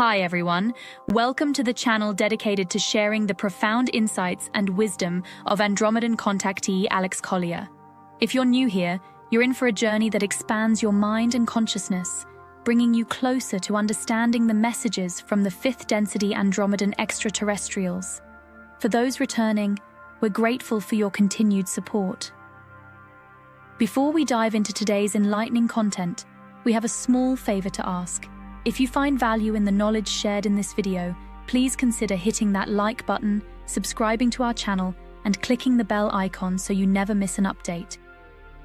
Hi everyone, welcome to the channel dedicated to sharing the profound insights and wisdom of Andromedan contactee Alex Collier. If you're new here, you're in for a journey that expands your mind and consciousness, bringing you closer to understanding the messages from the fifth density Andromedan extraterrestrials. For those returning, we're grateful for your continued support. Before we dive into today's enlightening content, we have a small favor to ask. If you find value in the knowledge shared in this video, please consider hitting that like button, subscribing to our channel, and clicking the bell icon so you never miss an update.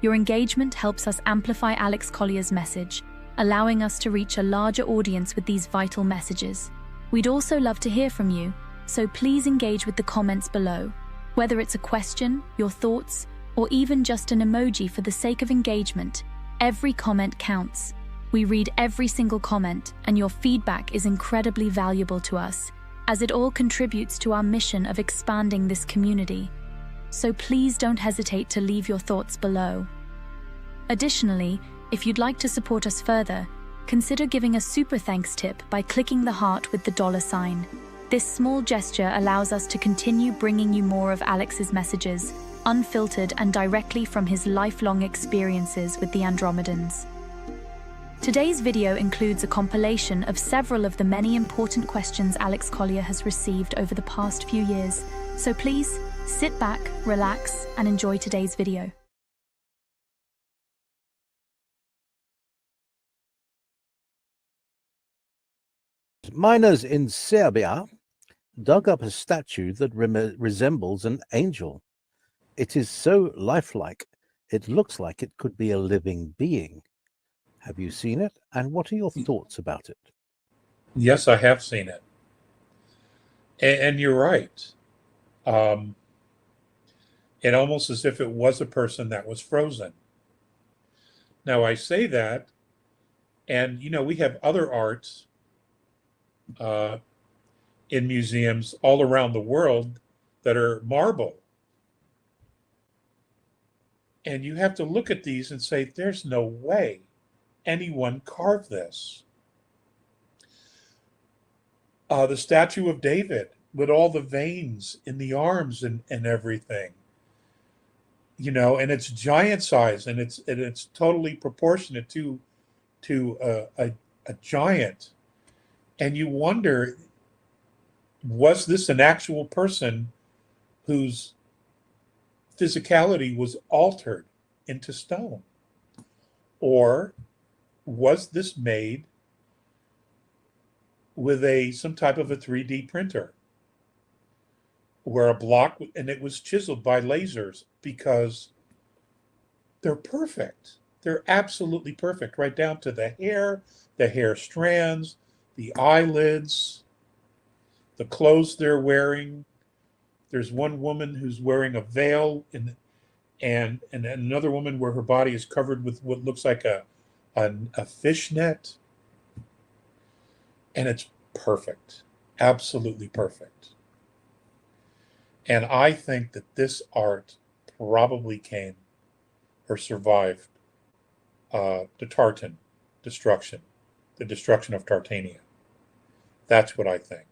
Your engagement helps us amplify Alex Collier's message, allowing us to reach a larger audience with these vital messages. We'd also love to hear from you, so please engage with the comments below. Whether it's a question, your thoughts, or even just an emoji for the sake of engagement, every comment counts. We read every single comment, and your feedback is incredibly valuable to us, as it all contributes to our mission of expanding this community. So please don't hesitate to leave your thoughts below. Additionally, if you'd like to support us further, consider giving a super thanks tip by clicking the heart with the $sign. This small gesture allows us to continue bringing you more of Alex's messages, unfiltered and directly from his lifelong experiences with the Andromedans. Today's video includes a compilation of several of the many important questions Alex Collier has received over the past few years, so please sit back, relax, and enjoy today's video. Miners in Serbia dug up a statue that resembles an angel. It is so lifelike, it looks like it could be a living being. Have you seen it, and what are your thoughts about it? Yes, I have seen it. And you're right. It almost as if it was a person that was frozen. Now, I say that, and we have other arts in museums all around the world that are marble. And you have to look at these and say, there's no way anyone carved this. The statue of David with all the veins in the arms and everything, and it's giant size, and it's totally proportionate to a giant. And you wonder, was this an actual person whose physicality was altered into stone? Or was this made with some type of a 3D printer where a block, and it was chiseled by lasers, because they're perfect. They're absolutely perfect, right down to the hair strands, the eyelids, the clothes they're wearing. There's one woman who's wearing a veil, and another woman where her body is covered with what looks like a fishnet. And it's perfect, absolutely perfect. And I think that this art probably came or survived the Tartan destruction, the destruction of Tartania. That's what I think.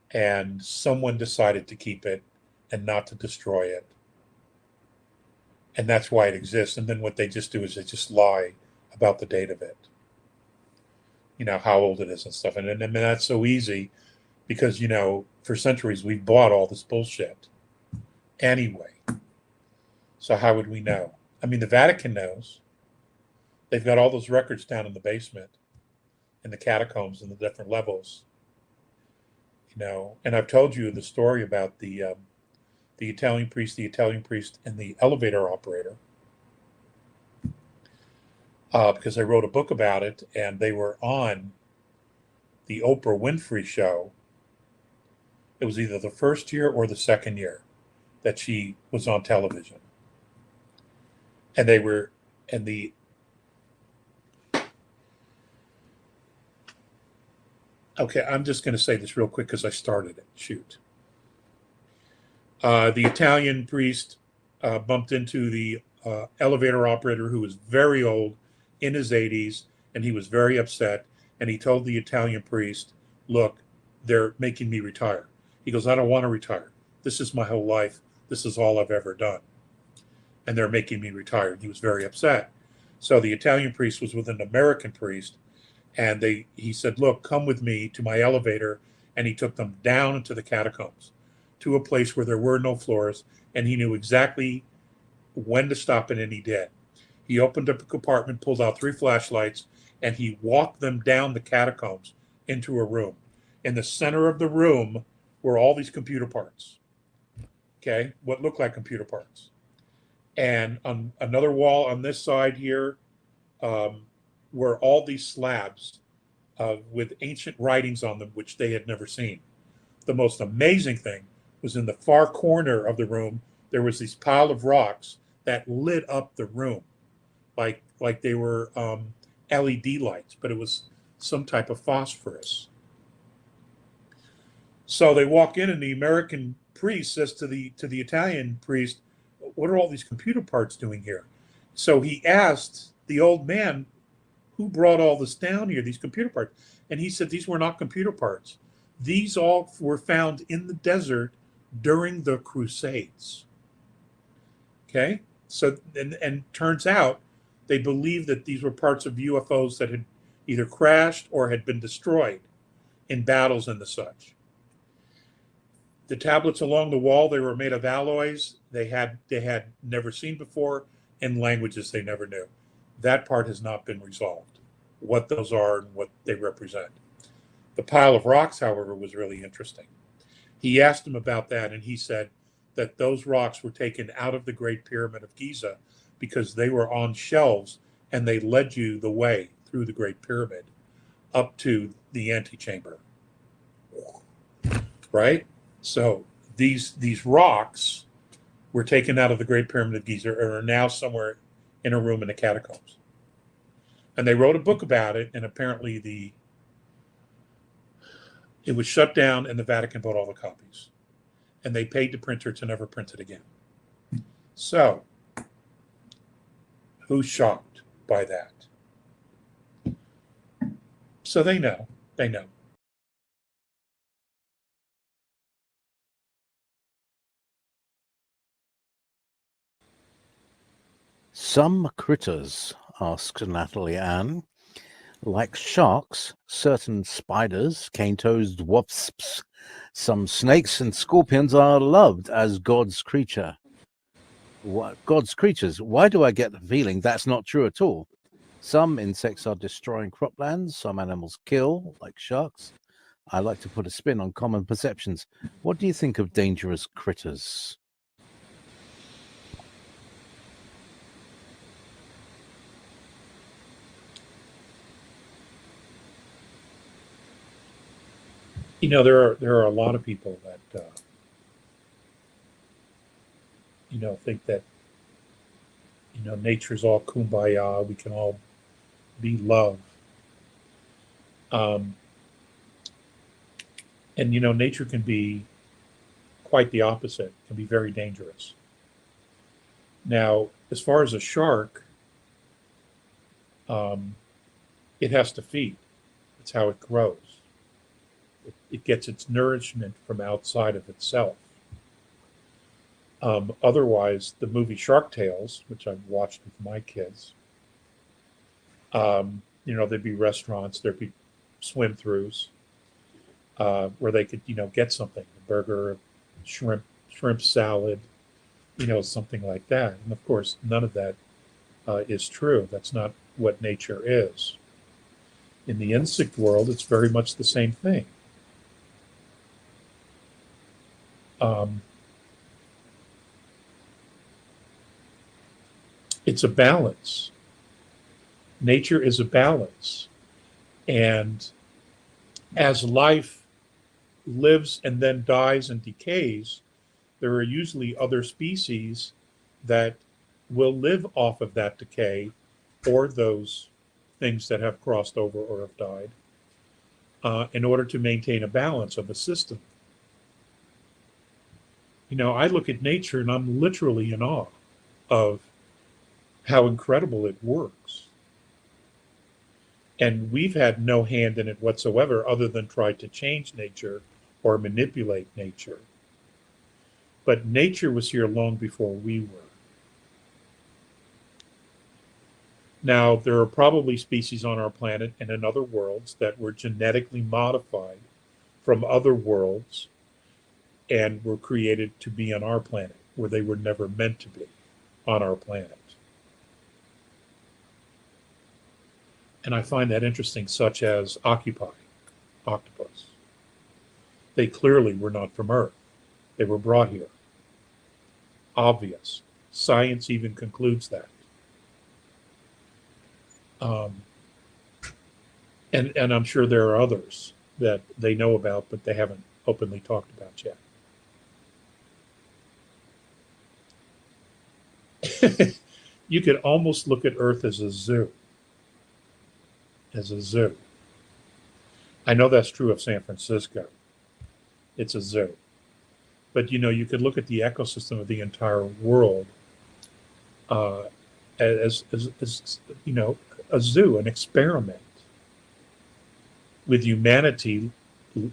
And someone decided to keep it and not to destroy it. And that's why it exists. And then what they just do is they just lie about the date of it, how old it is and stuff. And that's so easy because, for centuries we've bought all this bullshit anyway. So how would we know? I mean, the Vatican knows. They've got all those records down in the basement, in the catacombs, and the different levels. And I've told you the story about the Italian priest, and the elevator operator, because I wrote a book about it, and they were on the Oprah Winfrey show. It was either the first year or the second year that she was on television. And okay, I'm just going to say this real quick because I started it. Shoot. The Italian priest bumped into the elevator operator, who was very old, in his 80s, and he was very upset. and he told the Italian priest, look, they're making me retire. He goes, I don't want to retire. This is my whole life. This is all I've ever done. And they're making me retire. He was very upset. So the Italian priest was with an American priest, and he said, look, come with me to my elevator. And he took them down into the catacombs to a place where there were no floors, and he knew exactly when to stop it, and he did. He opened up a compartment, pulled out 3 flashlights, and he walked them down the catacombs into a room. In the center of the room were all these computer parts, okay, what looked like computer parts. And on another wall on this side here were all these slabs with ancient writings on them, which they had never seen. The most amazing thing was in the far corner of the room, there was this pile of rocks that lit up the room like they were LED lights, but it was some type of phosphorus. So they walk in, and the American priest says to the Italian priest, what are all these computer parts doing here? So he asked the old man, who brought all this down here, these computer parts? And he said, these were not computer parts. These all were found in the desert during the Crusades. Okay? So, and turns out they believed that these were parts of UFOs that had either crashed or had been destroyed in battles and the such. The tablets along the wall, they were made of alloys they had never seen before, in languages they never knew. That part has not been resolved, what those are and what they represent. The pile of rocks, however, was really interesting. He asked him about that, and he said that those rocks were taken out of the Great Pyramid of Giza because they were on shelves, and they led you the way through the Great Pyramid up to the antechamber. Right? So these rocks were taken out of the Great Pyramid of Giza and are now somewhere in a room in the catacombs. And they wrote a book about it, and apparently it was shut down, and the Vatican bought all the copies. And they paid the printer to never print it again. So, who's shocked by that? So they know. They know. Some critters, asks Natalie Ann, like sharks, certain spiders, cane-toed wasps, some snakes and scorpions are loved as God's creatures. Why do I get the feeling that's not true at all? Some insects are destroying croplands, some animals kill, like sharks. I like to put a spin on common perceptions. What do you think of dangerous critters? You know, there are a lot of people that think that nature's all kumbaya. We can all be love, and nature can be quite the opposite. It can be very dangerous. Now, as far as a shark, it has to feed. It's how it grows. It gets its nourishment from outside of itself. Otherwise, the movie Shark Tales, which I've watched with my kids, there'd be restaurants, there'd be swim-throughs where they could, get something, a burger, a shrimp salad, something like that. And of course, none of that is true. That's not what nature is. In the insect world, it's very much the same thing. It's a balance. Nature is a balance. And as life lives and then dies and decays, there are usually other species that will live off of that decay or those things that have crossed over or have died in order to maintain a balance of a system. I look at nature and I'm literally in awe of how incredible it works. And we've had no hand in it whatsoever other than try to change nature or manipulate nature. But nature was here long before we were. Now, there are probably species on our planet and in other worlds that were genetically modified from other worlds and were created to be on our planet, where they were never meant to be on our planet. And I find that interesting, such as octopi, octopus. They clearly were not from Earth. They were brought here. Obvious. Science even concludes that. Um, and I'm sure there are others that they know about, but they haven't openly talked about yet. You could almost look at Earth as a zoo. As a zoo. I know that's true of San Francisco. It's a zoo. But you could look at the ecosystem of the entire world uh, as a zoo, an experiment with humanity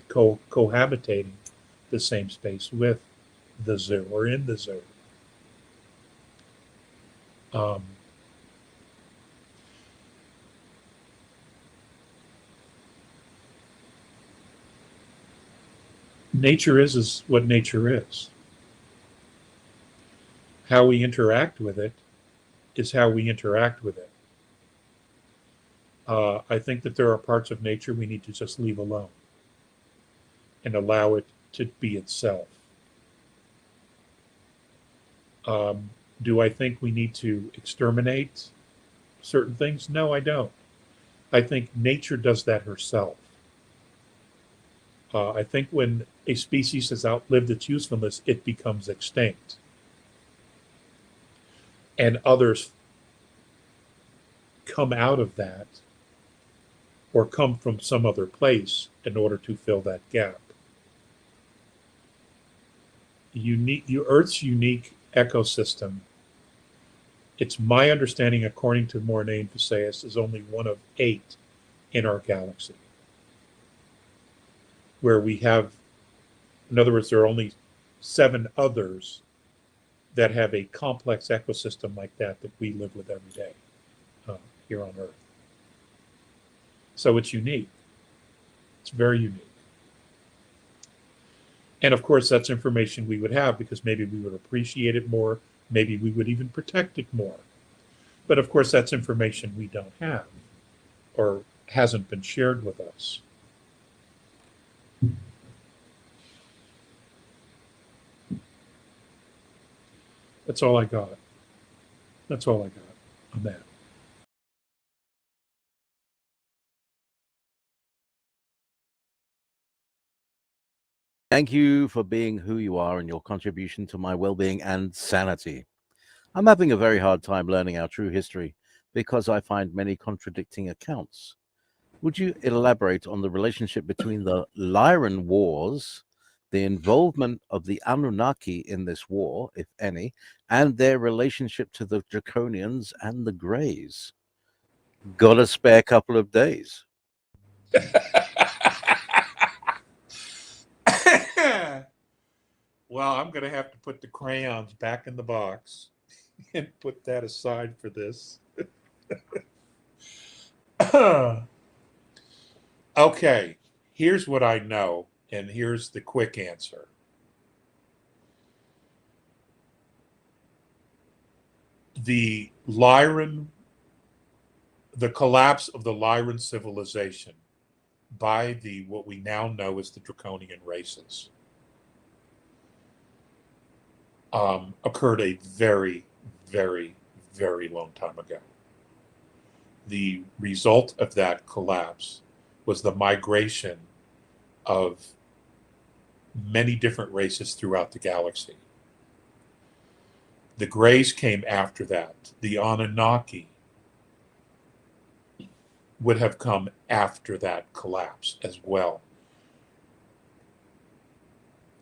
cohabitating the same space with the zoo or in the zoo. Um, nature is what nature is. How we interact with it is how we interact with it. I think that there are parts of nature we need to just leave alone and allow it to be itself. Do I think we need to exterminate certain things? No, I don't. I think nature does that herself. I think when a species has outlived its usefulness, it becomes extinct. And others come out of that or come from some other place in order to fill that gap. Earth's unique ecosystem, it's my understanding, according to Mornay and Visayas, is only one of 8 in our galaxy. Where we have, in other words, there are only 7 others that have a complex ecosystem like that we live with every day here on Earth. So it's unique. It's very unique. And of course, that's information we would have because maybe we would appreciate it more. Maybe we would even protect it more. But of course, that's information we don't have or hasn't been shared with us. That's all I got. That's all I got on that. Thank you for being who you are and your contribution to my well-being and sanity. I'm having a very hard time learning our true history because I find many contradicting accounts. Would you elaborate on the relationship between the Lyran Wars, the involvement of the Anunnaki in this war, if any, and their relationship to the Draconians and the Greys? Got a spare couple of days. Well, I'm going to have to put the crayons back in the box and put that aside for this. Okay, here's what I know, and here's the quick answer. The collapse of the Lyran civilization by what we now know as the Draconian races occurred a very, very, very long time ago. The result of that collapse was the migration of many different races throughout the galaxy. The Greys came after that. The Anunnaki would have come after that collapse as well.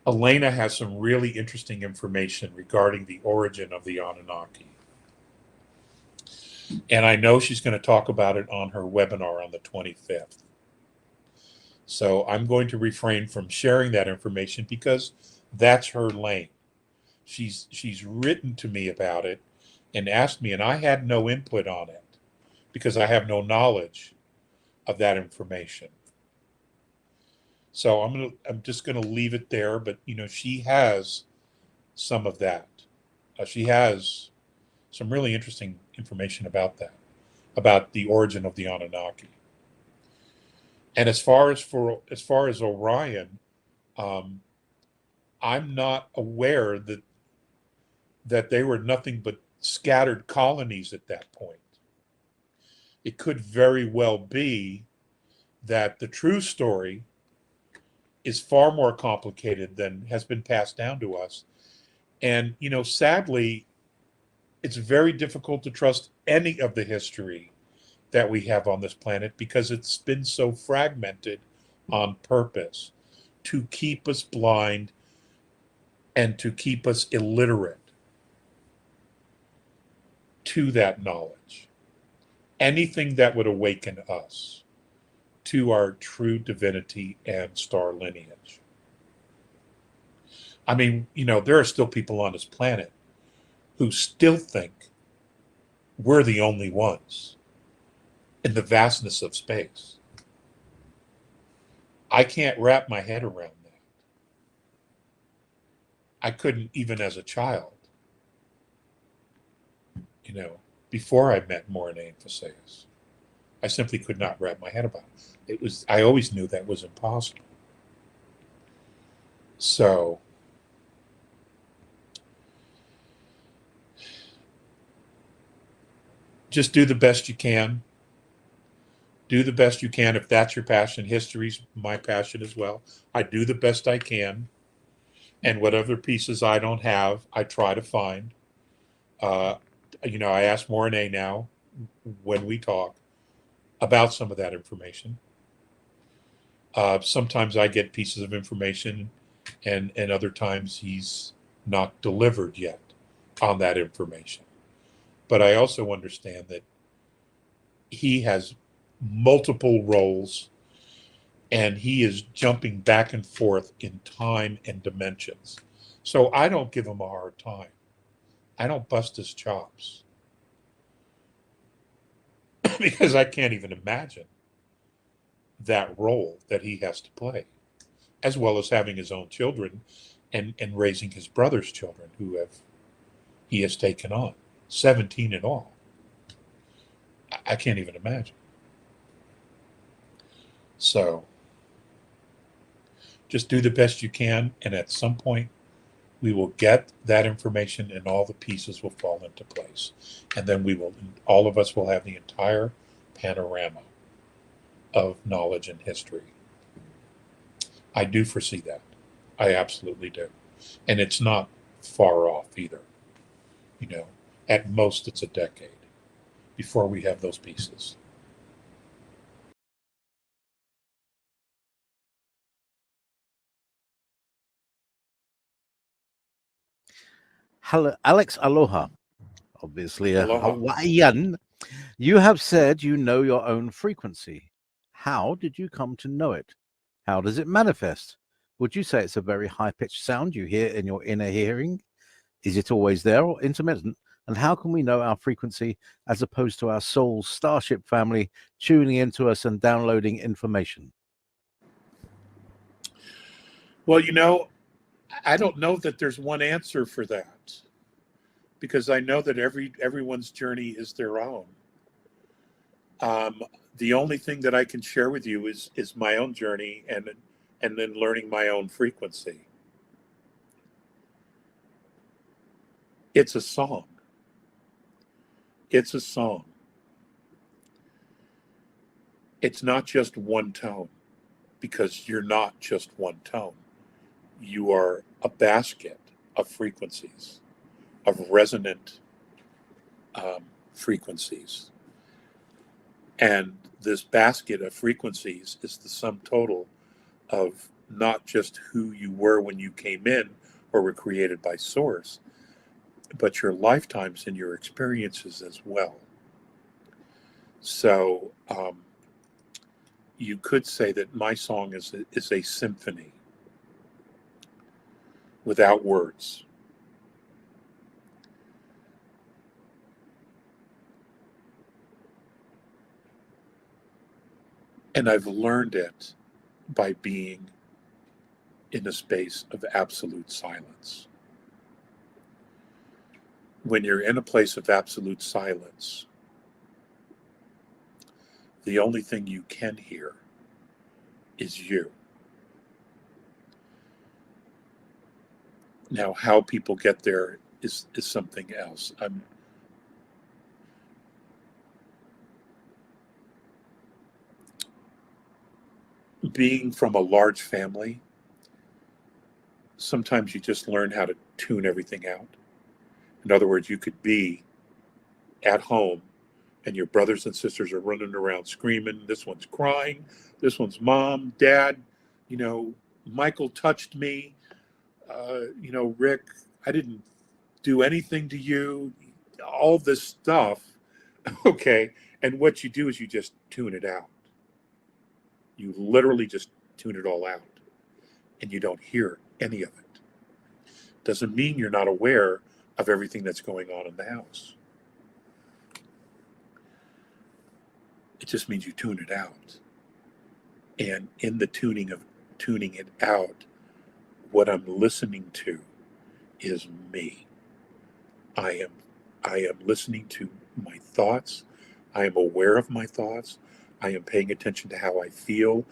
Elena has some really interesting information regarding the origin of the Anunnaki. And I know she's going to talk about it on her webinar on the 25th. So I'm going to refrain from sharing that information because that's her lane. She's written to me about it and asked me, and I had no input on it because I have no knowledge of that information. So I'm just gonna leave it there. But she has some of that. She has some really interesting information about that, about the origin of the Anunnaki. And as far as Orion, um, I'm not aware that they were nothing but scattered colonies at that point. It could very well be that the true story is far more complicated than has been passed down to us. And, sadly, it's very difficult to trust any of the history that we have on this planet because it's been so fragmented on purpose to keep us blind and to keep us illiterate to that knowledge. Anything that would awaken us to our true divinity and star lineage. I mean, there are still people on this planet who still think we're the only ones in the vastness of space. I can't wrap my head around that. I couldn't even as a child, before I met Morine and Faseus. I simply could not wrap my head about it. I always knew that was impossible. So, just do the best you can. Do the best you can if that's your passion. History's my passion as well. I do the best I can. And whatever pieces I don't have, I try to find. I ask Morine now when we talk about some of that information. Sometimes I get pieces of information, and other times he's not delivered yet on that information. But I also understand that he has multiple roles and he is jumping back and forth in time and dimensions. So I don't give him a hard time. I don't bust his chops because I can't even imagine that role that he has to play, as well as having his own children and raising his brother's children he has taken on, 17 in all. I can't even imagine. So just do the best you can, and at some point we will get that information and all the pieces will fall into place. And then all of us will have the entire panorama of knowledge and history. I do foresee that. I absolutely do. And it's not far off either. At most it's a decade before we have those pieces. Hello, Alex, aloha. Obviously, a Aloha. Hawaiian. You have said you know your own frequency. How did you come to know it? How does it manifest? Would you say it's a very high-pitched sound you hear in your inner hearing? Is it always there or intermittent? And how can we know our frequency as opposed to our soul's starship family tuning into us and downloading information? Well, I don't know that there's one answer for that, because I know that everyone's journey is their own. The only thing that I can share with you is my own journey and then learning my own frequency. It's a song. It's a song. It's not just one tone, because you're not just one tone. You are a basket of frequencies, of resonant frequencies. And this basket of frequencies is the sum total of not just who you were when you came in or were created by Source, but your lifetimes and your experiences as well. So you could say that my song is a symphony without words. And I've learned it by being in a space of absolute silence. When you're in a place of absolute silence, the only thing you can hear is you. Now, how people get there is something else. Being from a large family, sometimes you just learn how to tune everything out. In other words, you could be at home and your brothers and sisters are running around screaming, this one's crying, this one's mom, dad, Michael touched me, Rick, I didn't do anything to you, all this stuff. Okay. And what you do is you just tune it out. You literally just tune it all out and you don't hear any of it. Doesn't mean you're not aware of everything that's going on in the house. It just means you tune it out. And in the tuning it out, what I'm listening to is me. I am listening to my thoughts. I am aware of my thoughts. I am paying attention to how I feel,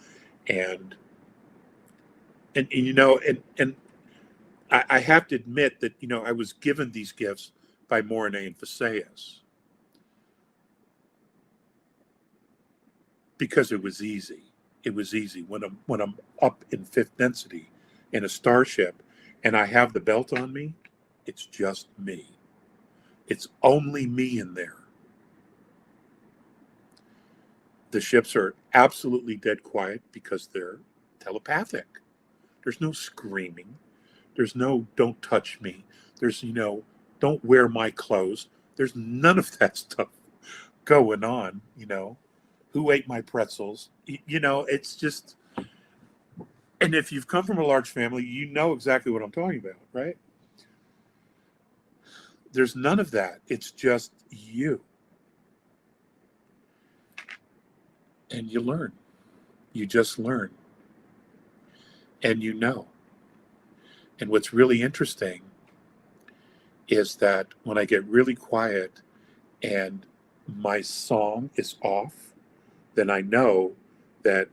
and I have to admit that I was given these gifts by Mornay and Faseus because it was easy. It was easy when I'm up in fifth density in a starship, and I have the belt on me. It's just me. It's only me in there. The ships are absolutely dead quiet because they're telepathic. There's no screaming. There's no don't touch me. There's, don't wear my clothes. There's none of that stuff going on, Who ate my pretzels? It's just, and if you've come from a large family, you know exactly what I'm talking about, right? There's none of that. It's just you. And you learn. You just learn. And And what's really interesting is that when I get really quiet and my song is off, then I know that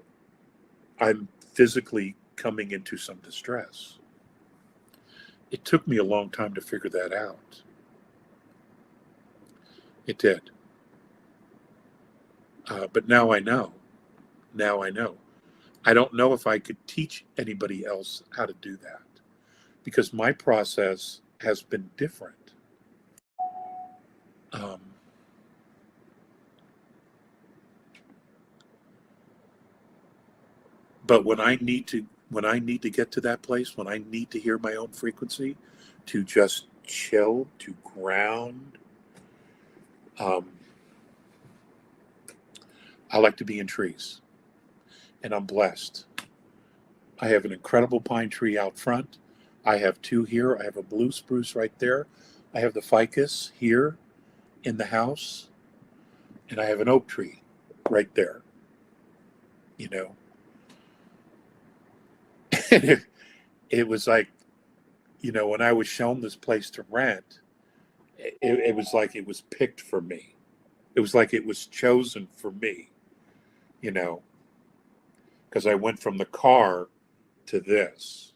I'm physically coming into some distress. It took me a long time to figure that out. It did. But now I know. Now I know. I don't know if I could teach anybody else how to do that because my process has been different. But when I need to get to that place, when I need to hear my own frequency, to just chill, to ground, I like to be in trees, and I'm blessed. I have an incredible pine tree out front. I have two here. I have a blue spruce right there. I have the ficus here in the house, and I have an oak tree right there. And it was like, when I was shown this place to rent, it was like it was picked for me. It was like it was chosen for me, because I went from the car to this,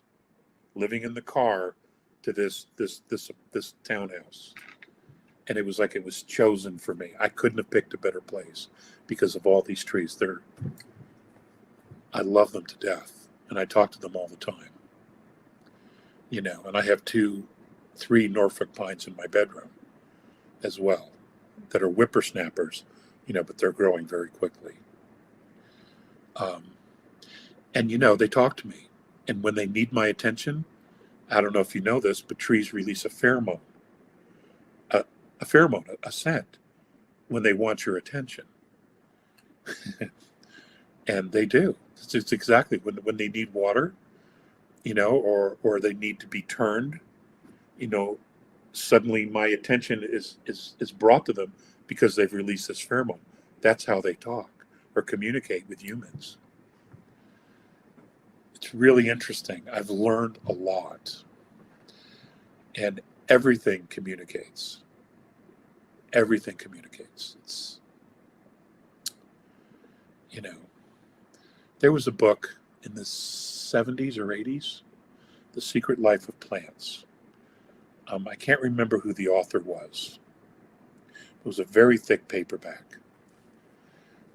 living in the car to this townhouse. And it was like it was chosen for me. I couldn't have picked a better place because of all these trees. I love them to death. And I talk to them all the time. And I have 3 Norfolk pines in my bedroom as well that are whippersnappers, but they're growing very quickly. And they talk to me. And when they need my attention, I don't know if you know this, but trees release a pheromone, a scent when they want your attention. And they do. It's exactly when they need water, or they need to be turned, you know, suddenly my attention is brought to them because they've released this pheromone. That's how they talk or communicate with humans. It's really interesting. I've learned a lot. And everything communicates. Everything communicates. It's, there was a book in the 70s or 80s, The Secret Life of Plants. I can't remember who the author was. It was a very thick paperback.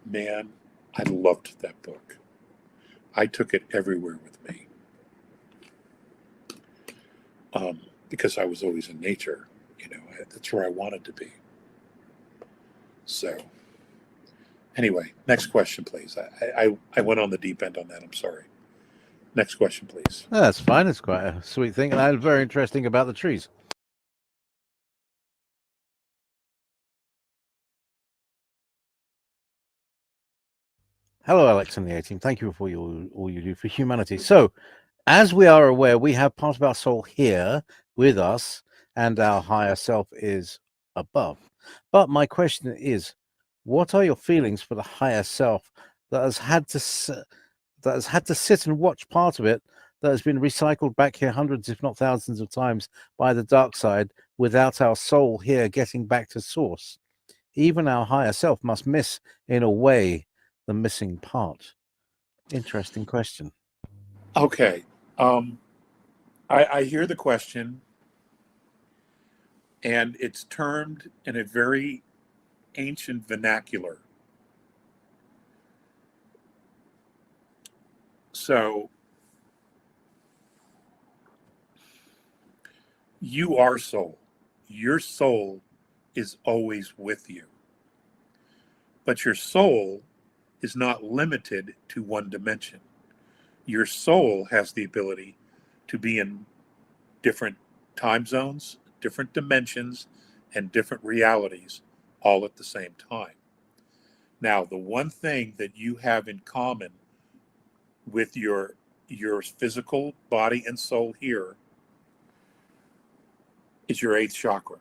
Man, I loved that book. I took it everywhere with me. Because I was always in nature. That's where I wanted to be. So, anyway, next question, please. I went on the deep end on that. I'm sorry. Next question, please. That's fine. It's quite a sweet thing, and very interesting about the trees. Hello, Alex and the A-Team. Thank you for all you do for humanity. So, as we are aware, we have part of our soul here with us, and our higher self is above. But my question is, what are your feelings for the higher self that has had to sit and watch part of it that has been recycled back here hundreds, if not thousands of times by the dark side, without our soul here getting back to source? Even our higher self must miss, in a way, the missing part. Interesting question. Okay. I hear the question, and it's termed in a very ancient vernacular. So, you are soul. Your soul is always with you. But your soul is not limited to one dimension. Your soul has the ability to be in different time zones, different dimensions, and different realities all at the same time. Now, the one thing that you have in common with your physical body and soul here is your eighth chakra.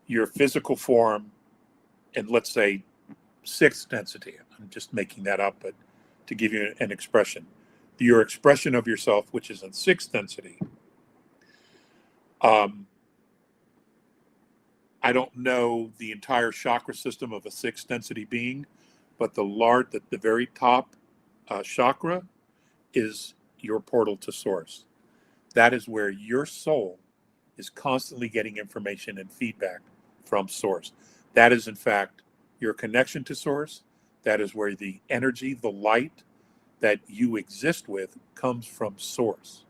Your physical form, and let's say sixth density, I'm just making that up, but to give you an expression, your expression of yourself, which is in sixth density. I don't know the entire chakra system of a sixth density being, but the very top chakra is your portal to source. That is where your soul is constantly getting information and feedback from source. That is, in fact, your connection to source. That is where the energy, the light that you exist with comes from source,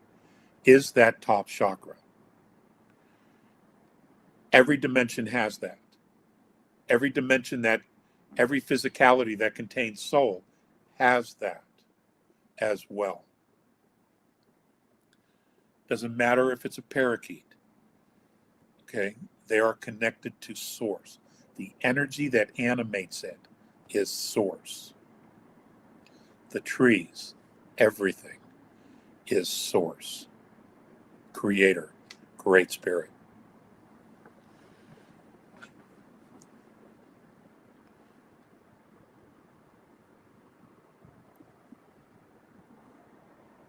is that top chakra. Every dimension has that. Every physicality that contains soul has that as well. Doesn't matter if it's a parakeet. Okay, they are connected to source. The energy that animates it is source. The trees, everything is source. Creator, Great Spirit.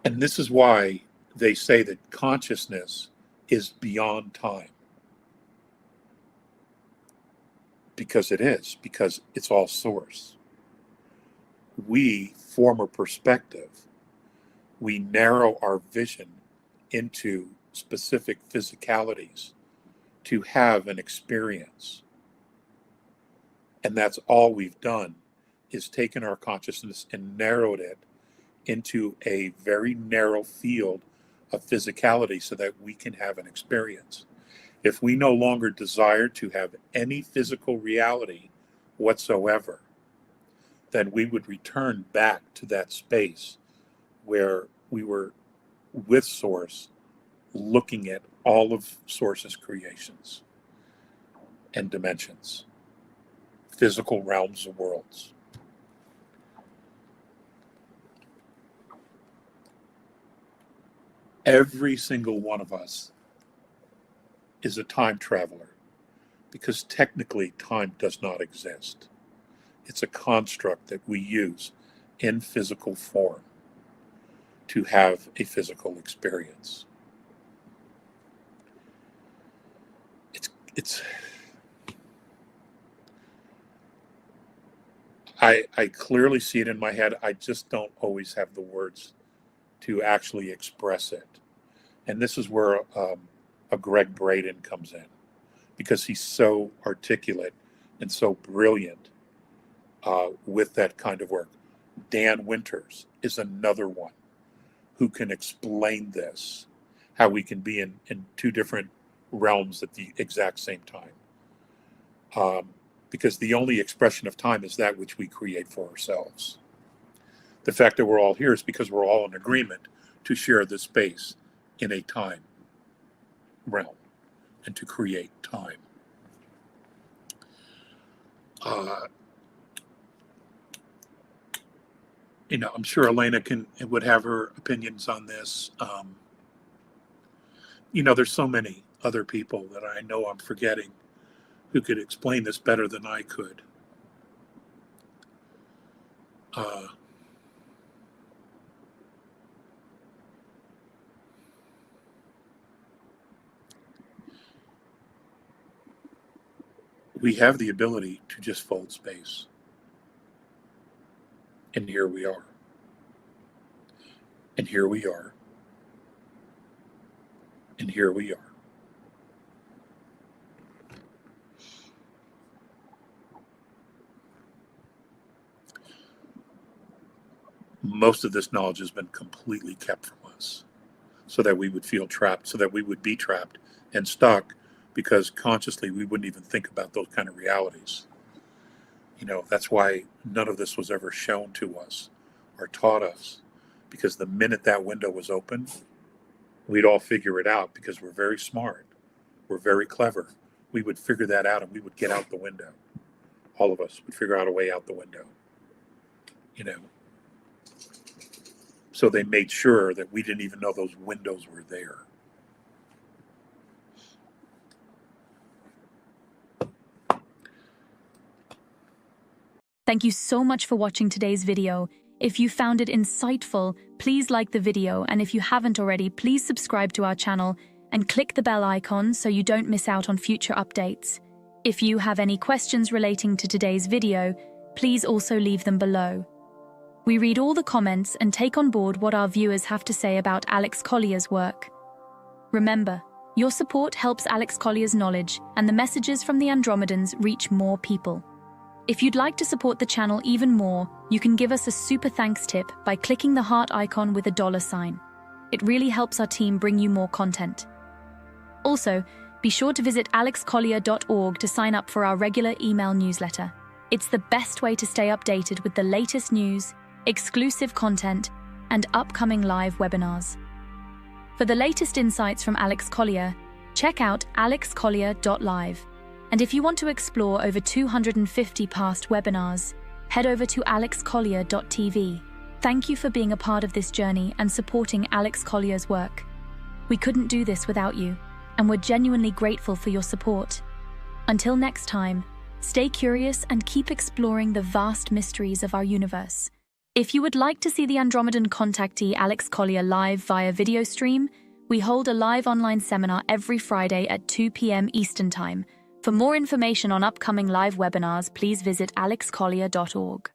And this is why they say that consciousness is beyond time. Because it is, because it's all source. We form a perspective. We narrow our vision into specific physicalities to have an experience. And that's all we've done, is taken our consciousness and narrowed it into a very narrow field of physicality so that we can have an experience. If we no longer desire to have any physical reality whatsoever, then we would return back to that space where we were with Source, looking at all of Source's creations and dimensions physical realms of worlds. Every single one of us is a time traveler, because technically time does not exist. It's a construct that we use in physical form to have a physical experience. I clearly see it in my head. I just don't always have the words to actually express it. And this is where a Greg Braden comes in, because he's so articulate and so brilliant with that kind of work. Dan Winters is another one who can explain this, how we can be in two different realms at the exact same time. Because the only expression of time is that which we create for ourselves. The fact that we're all here is because we're all in agreement to share this space in a time realm and to create time. I'm sure Elena would have her opinions on this. There's so many other people that I know I'm forgetting who could explain this better than I could. We have the ability to just fold space. And here we are. And here we are. And here we are. Most of this knowledge has been completely kept from us so that we would feel trapped, so that we would be trapped and stuck, because consciously we wouldn't even think about those kind of realities. That's why none of this was ever shown to us or taught us, because the minute that window was open, we'd all figure it out, because we're very smart. We're very clever. We would figure that out and we would get out the window. All of us would figure out a way out the window. So they made sure that we didn't even know those windows were there. Thank you so much for watching today's video. If you found it insightful, please like the video, and if you haven't already, please subscribe to our channel and click the bell icon so you don't miss out on future updates. If you have any questions relating to today's video, please also leave them below. We read all the comments and take on board what our viewers have to say about Alex Collier's work. Remember, your support helps Alex Collier's knowledge and the messages from the Andromedans reach more people. If you'd like to support the channel even more, you can give us a super thanks tip by clicking the heart icon with a $sign. It really helps our team bring you more content. Also, be sure to visit alexcollier.org to sign up for our regular email newsletter. It's the best way to stay updated with the latest news, exclusive content, and upcoming live webinars. For the latest insights from Alex Collier, check out alexcollier.live. And if you want to explore over 250 past webinars, head over to alexcollier.tv. Thank you for being a part of this journey and supporting Alex Collier's work. We couldn't do this without you, and we're genuinely grateful for your support. Until next time, stay curious and keep exploring the vast mysteries of our universe. If you would like to see the Andromedan contactee Alex Collier live via video stream, we hold a live online seminar every Friday at 2 p.m. Eastern Time. For more information on upcoming live webinars, please visit alexcollier.org.